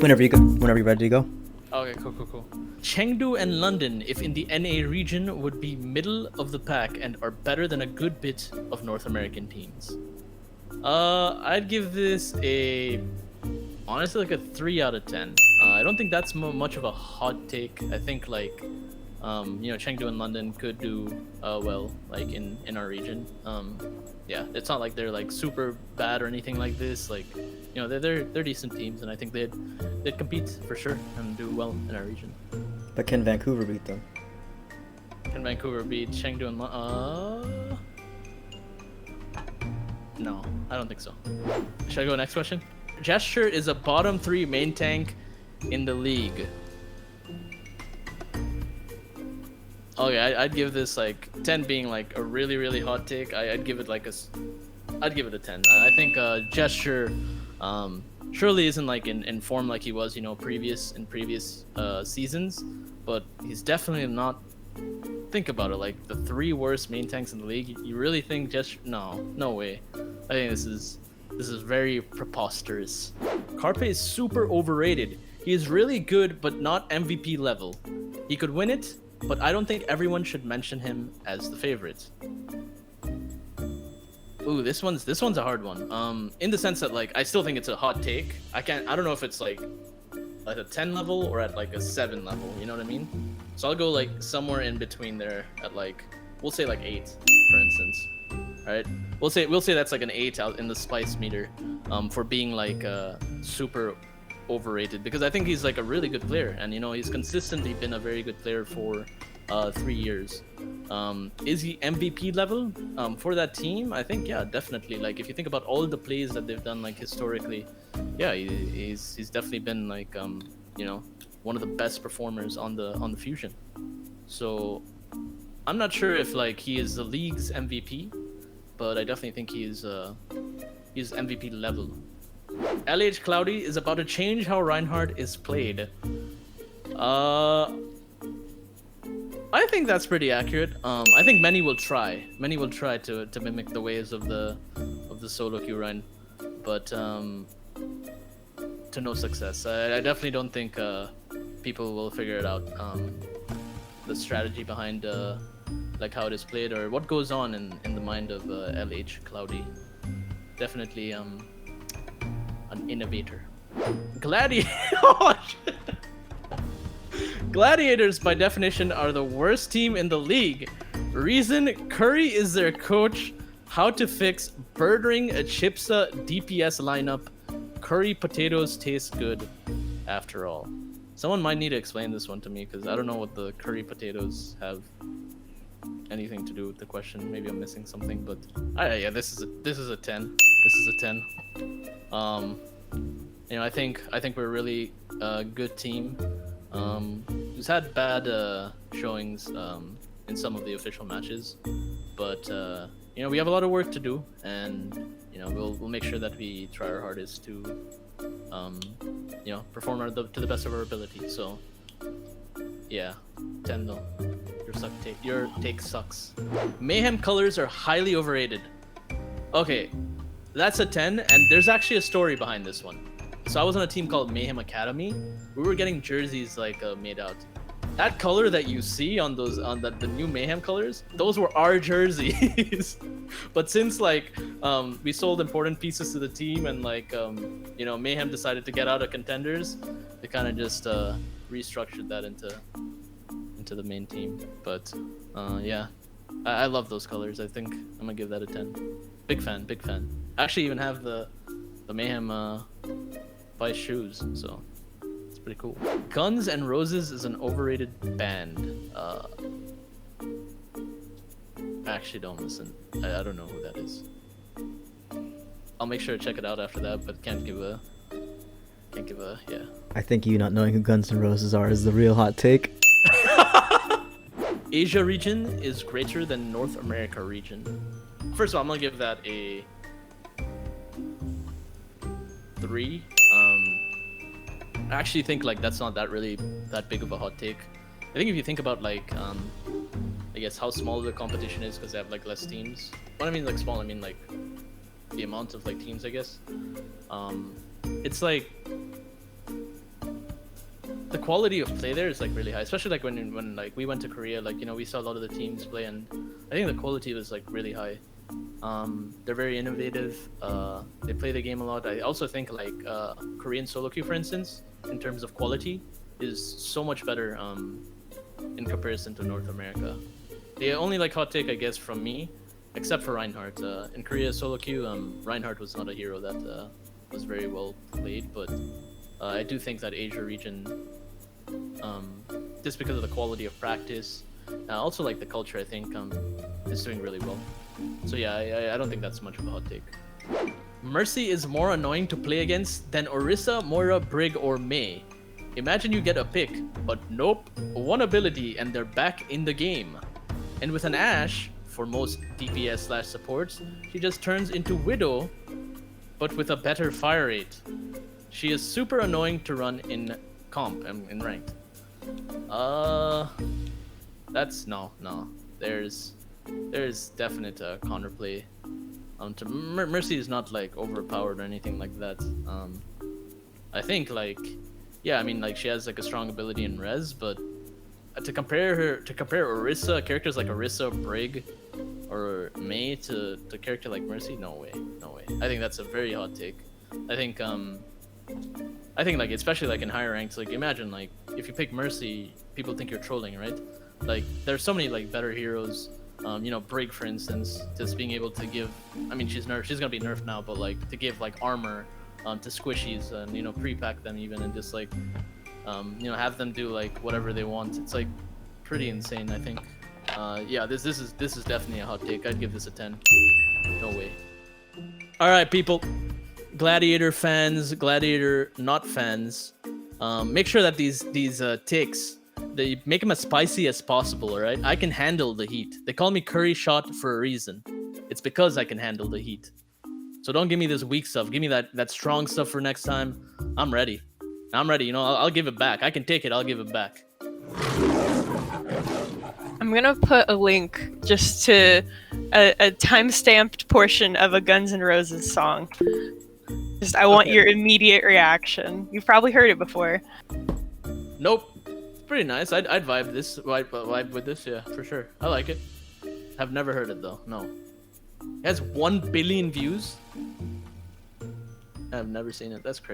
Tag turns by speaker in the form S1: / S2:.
S1: Whenever you're ready to go.
S2: Okay, cool. Chengdu and London, if in the NA region, would be middle of the pack and are better than a good bit of North American teams. I'd give this honestly like a 3 out of 10. I don't think that's much of a hot take. I think Chengdu and London could do well like in our region. Yeah, it's not like they're like super bad or anything like this. Like, they're decent teams, and I think they'd compete for sure and do well in our region.
S1: But can Vancouver beat them?
S2: Can Vancouver beat Chengdu and London? No, I don't think so. Should I go next question? Gesture is a bottom 3 main tank in the league. Okay, I'd give this like 10 being like a really hot take. I'd give it like I'd give it a 10. I think Gesture surely isn't like in form like he was, previous seasons, but he's definitely not. Think about it, like the 3 worst main tanks in the league. You really think Gesture? No way. I think this is very preposterous. Carpe is super overrated. He is really good, but not MVP level. He could win it, but I don't think everyone should mention him as the favorite. Ooh, this one's a hard one. In the sense that like I still think it's a hot take. I don't know if it's like at a 10 level or at like a 7 level. You know what I mean? So I'll go like somewhere in between there at like we'll say like 8, for instance. All right, we'll say that's like an 8 out in the spice meter, for being like super overrated, because I think he's like a really good player, and he's consistently been a very good player for 3 years. Is he MVP level for that team? I think yeah, definitely. Like if you think about all the plays that they've done like historically, yeah, he's definitely been like one of the best performers on the Fusion. So I'm not sure if like he is the league's MVP, but I definitely think he's MVP level. LH Cloudy is about to change how Reinhardt is played. I think that's pretty accurate. I think many will try to mimic the ways of the solo queue Rein, but to no success. I definitely don't think people will figure it out. The strategy behind like how it is played or what goes on in the mind of LH Cloudy. Definitely an innovator. Gladiators by definition are the worst team in the league. Reason: Curry is their coach. How to fix: birdring a Chipsa DPS lineup. Curry potatoes taste good after all. Someone might need to explain this one to me, because I don't know what the curry potatoes have anything to do with the question. Maybe I'm missing something, but yeah, this is a 10. This is a 10. I think we're a really good team. Who's had bad showings in some of the official matches, but we have a lot of work to do, and we'll make sure that we try our hardest to perform to the best of our ability. So yeah, 10 though. Your take sucks. Mayhem Colors are highly overrated. Okay, that's a 10, and there's actually a story behind this one. So I was on a team called Mayhem Academy. We were getting jerseys like made out. That color that you see on the new Mayhem colors, those were our jerseys. But since like we sold important pieces to the team, and like Mayhem decided to get out of contenders, they kind of just restructured that into the main team. But yeah, I love those colors. I think I'm gonna give that a 10. Big fan. I actually even have the Mayhem Vice shoes, so it's pretty cool. Guns N' Roses is an overrated band. I actually don't listen. I don't know who that is. I'll make sure to check it out after that, but can't give a yeah.
S1: I think you not knowing who Guns N' Roses are is the real hot take.
S2: Asia region is greater than North America region. First of all, I'm gonna give that a 3. I actually think like that's not that big of a hot take. I think if you think about like I guess how small the competition is, because they have like less teams. When I mean like small, I mean like the amount of like teams, I guess. It's like the quality of play there is like really high, especially like when like we went to Korea, like, you know, we saw a lot of the teams play, and I think the quality was like really high. They're very innovative. They play the game a lot. I also think like Korean solo queue, for instance, in terms of quality, is so much better in comparison to North America. The only like hot take, I guess, from me, except for Reinhardt, in Korea solo queue, Reinhardt was not a hero that was very well played, but I do think that Asia region, just because of the quality of practice, also like the culture, I think is doing really well. So yeah, I don't think that's much of a hot take. Mercy is more annoying to play against than Orisa, Moira, Brig, or Mei. Imagine you get a pick, but nope, one ability and they're back in the game. And with an Ashe, for most DPS / supports, she just turns into Widow, but with a better fire rate. She is super annoying to run in comp and in ranked. That's no. There's definite counterplay. To Mercy is not like overpowered or anything like that. I think like, yeah, I mean like she has like a strong ability in res, but to compare Orisa, characters like Orisa, Brig, or Mei to a character like Mercy, no way. I think that's a very hot take. I think like, especially like in higher ranks, like imagine like if you pick Mercy, people think you're trolling, right? Like there's so many like better heroes. You know, Brig, for instance, just being able to give, I mean, she's gonna be nerfed now, but like to give like armor to squishies and, you know, pre-pack them even, and just like you know, have them do like whatever they want. It's like pretty insane, I think. Yeah, this is definitely a hot take. I'd give this a 10. No way. All right, people, Gladiator fans, Gladiator not fans, make sure that these takes, they make them as spicy as possible. All right, I can handle the heat. They call me CurryShot for a reason. It's because I can handle the heat. So don't give me this weak stuff. Give me that strong stuff for next time. I'm ready. You know, I'll give it back. I can take it. I'll give it back.
S3: I'm gonna put a link just to a time-stamped portion of a Guns N' Roses song. Just I want your immediate reaction. You've probably heard it before.
S2: Nope. It's pretty nice. I'd vibe with this. Yeah, for sure. I like it. I've never heard it though. No. It has 1 billion views. I've never seen it. That's crazy.